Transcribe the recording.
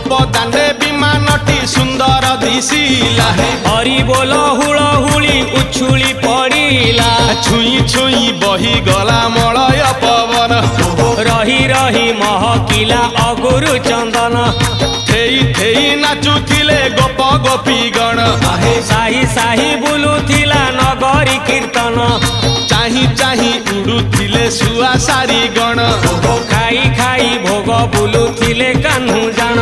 गोप दांडे विमानटी सुंदर दिशिला हरि बोल हुलहुली उछुली पड़िला छुई छुई बही गला मलय पवन रही रही महकिला अगुरु चंदन थेई थेई नाचुथिले गोप गोपी गण साही साही बुलुथिला नगरी कीर्तन चाही चाही उड़ुथिले सुआ सारी गण खाई खाई भोग बुलुथिले कान्हू जान